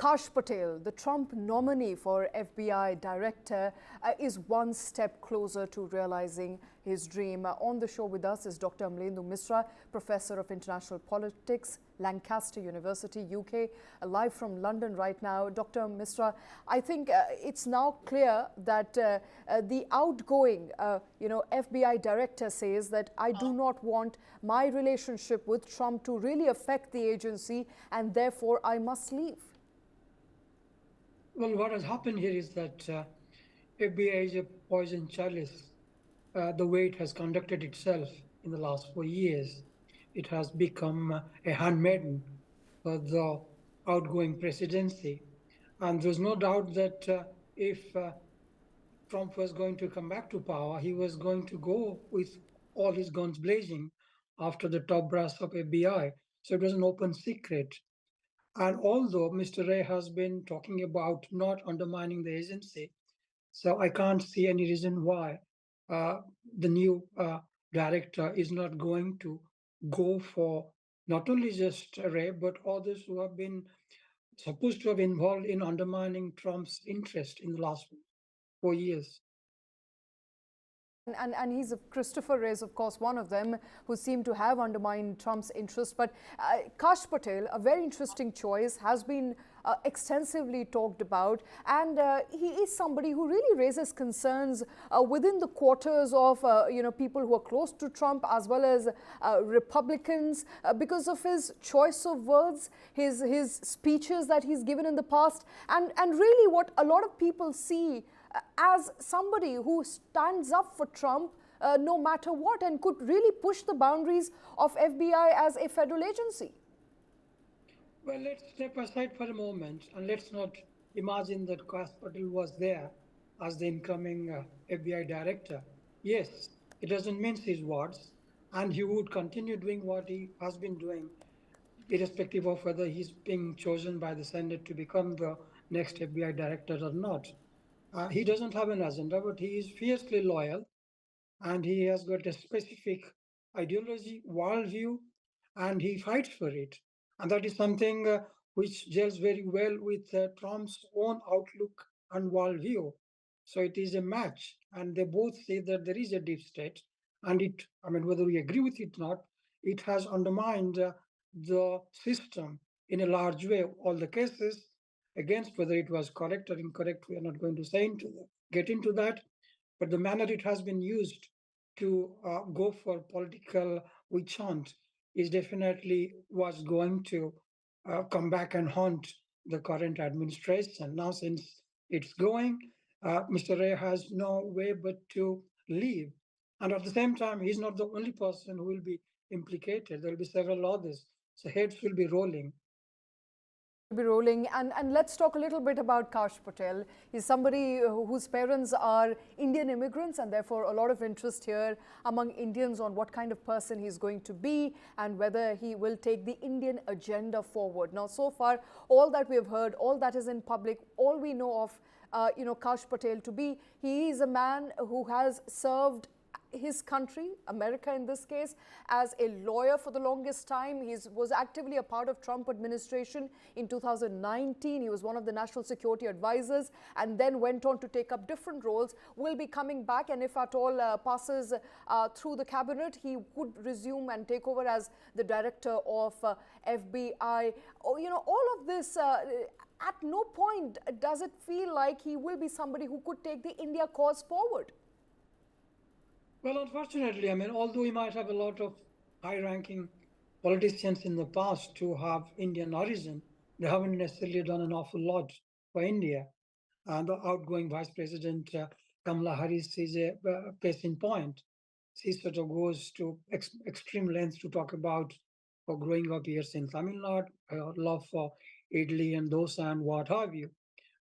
Kash Patel, the Trump nominee for FBI director, is one step closer to realizing his dream. On the show with us is Dr. Amlendu Misra, Professor of International Politics, Lancaster University, UK, live from London right now. Dr. Misra, I think it's now clear that the outgoing, FBI director says that I do not want my relationship with Trump to really affect the agency, and therefore I must leave. Well, what has happened here is that FBI is a poison chalice. The way it has conducted itself in the last 4 years, it has become a handmaiden for the outgoing presidency. And there's no doubt that if Trump was going to come back to power, he was going to go with all his guns blazing after the top brass of FBI. So it was an open secret. And although Mr. Wray has been talking about not undermining the agency, so I can't see any reason why the new director is not going to go for not only just Wray, but others who have been supposed to have been involved in undermining Trump's interest in the last 4 years. And he's Christopher Wray is, of course, one of them who seem to have undermined Trump's interest. But Kash Patel, a very interesting choice, has been extensively talked about. And he is somebody who really raises concerns within the quarters of, people who are close to Trump, as well as Republicans, because of his choice of words, his speeches that he's given in the past, and really what a lot of people see as somebody who stands up for Trump no matter what, and could really push the boundaries of FBI as a federal agency. Well, let's step aside for a moment and let's not imagine that Kash Patel was there as the incoming FBI director. Yes, it doesn't mince his words, and he would continue doing what he has been doing, irrespective of whether he's being chosen by the Senate to become the next FBI director or not. He doesn't have an agenda, but he is fiercely loyal, and he has got a specific ideology, worldview, and he fights for it. And that is something which gels very well with Trump's own outlook and worldview. So it is a match, and they both say that there is a deep state, and whether we agree with it or not, it has undermined the system in a large way. All the cases against whether it was correct or incorrect, we are not going to get into that, but the manner it has been used to go for political witch hunt is definitely was going to come back and haunt the current administration. Now, since it's going, Mr. Wray has no way but to leave. And at the same time, he's not the only person who will be implicated. There will be several others. So heads will be rolling. And let's talk a little bit about Kash Patel. He's somebody whose parents are Indian immigrants, and therefore a lot of interest here among Indians on what kind of person he's going to be and whether he will take the Indian agenda forward. Now, so far, all that we have heard, all that is in public, all we know of Kash Patel to be, he is a man who has served his country, America in this case, as a lawyer for the longest time. He was actively a part of Trump administration in 2019. He was one of the national security advisors and then went on to take up different roles. Will be coming back, and if at all passes through the cabinet, he would resume and take over as the director of FBI. All of this, at no point does it feel like he will be somebody who could take the India cause forward. Well, unfortunately, although we might have a lot of high-ranking politicians in the past who have Indian origin, they haven't necessarily done an awful lot for India. And the outgoing Vice President Kamala Harris is a case in point. She sort of goes to extreme lengths to talk about her growing up years in Tamil Nadu, her love for idli and dosa and what have you.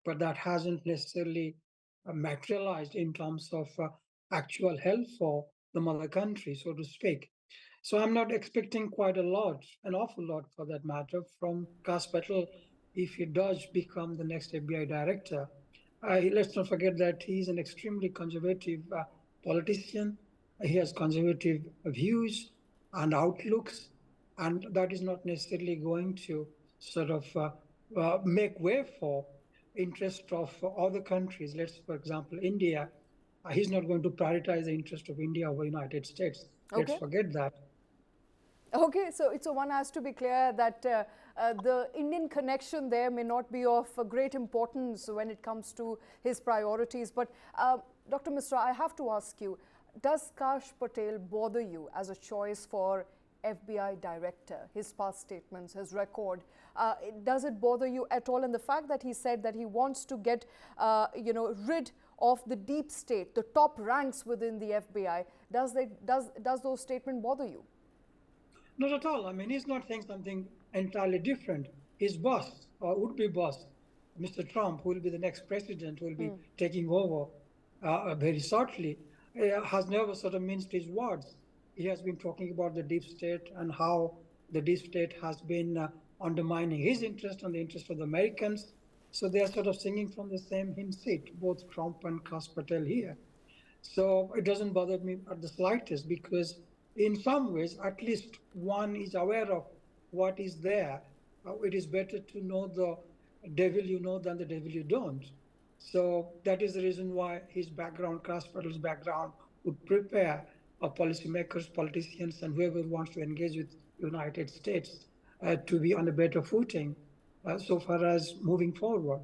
But that hasn't necessarily materialized in terms of actual help for the mother country, so to speak. So I'm not expecting quite an awful lot for that matter, from Kash Patel if he does become the next FBI director. Let's not forget that he's an extremely conservative politician. He has conservative views and outlooks, and that is not necessarily going to sort of make way for interest of other countries. Let's, for example, India. He's not going to prioritize the interest of India over United States. Let's Okay. forget that. Okay, so one has to be clear that the Indian connection there may not be of great importance when it comes to his priorities. But Dr. Misra, I have to ask you, does Kash Patel bother you as a choice for FBI director? His past statements, his record, does it bother you at all? And the fact that he said that he wants to get, rid of the deep state, the top ranks within the FBI, does those statements bother you? Not at all. I mean, he's not saying something entirely different. His boss, or would-be boss, Mr. Trump, who will be the next president, who will be taking over very shortly, has never sort of minced his words. He has been talking about the deep state and how the deep state has been undermining his interest and the interest of the Americans. So they are sort of singing from the same hymn sheet, both Trump and Kash Patel here. So it doesn't bother me at the slightest, because in some ways, at least one is aware of what is there. It is better to know the devil you know than the devil you don't. So that is the reason why his background, Kash Patel's background, would prepare policymakers, politicians, and whoever wants to engage with the United States to be on a better footing so far as moving forward.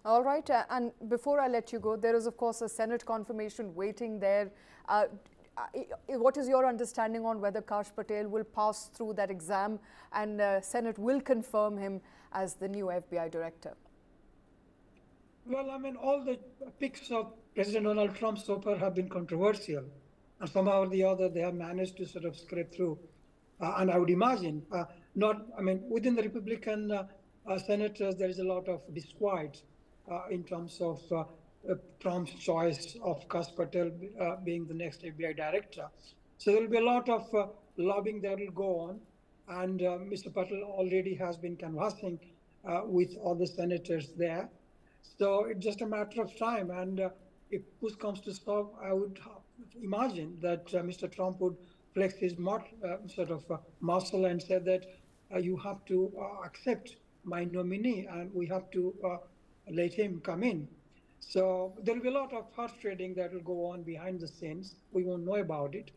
All right, and before I let you go, there is of course a Senate confirmation waiting there. What is your understanding on whether Kash Patel will pass through that exam and Senate will confirm him as the new FBI director? Well, I mean, all the picks of President Donald Trump so far have been controversial. And somehow or the other, they have managed to sort of scrape through. And I would imagine, within the Republican senators, there is a lot of disquiet in terms of Trump's choice of Kash Patel being the next FBI director. So there will be a lot of lobbying that will go on. And Mr. Patel already has been conversing with all the senators there. So it's just a matter of time. And if push comes to shove, I would imagine that Mr. Trump would flex his muscle and say that you have to accept my nominee and we have to let him come in. So there will be a lot of horse trading that will go on behind the scenes. We won't know about it.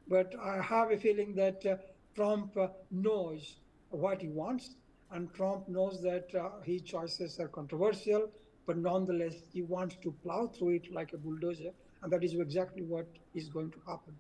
But I have a feeling that Trump knows what he wants, and Trump knows that his choices are controversial, but nonetheless, he wants to plow through it like a bulldozer, and that is exactly what is going to happen.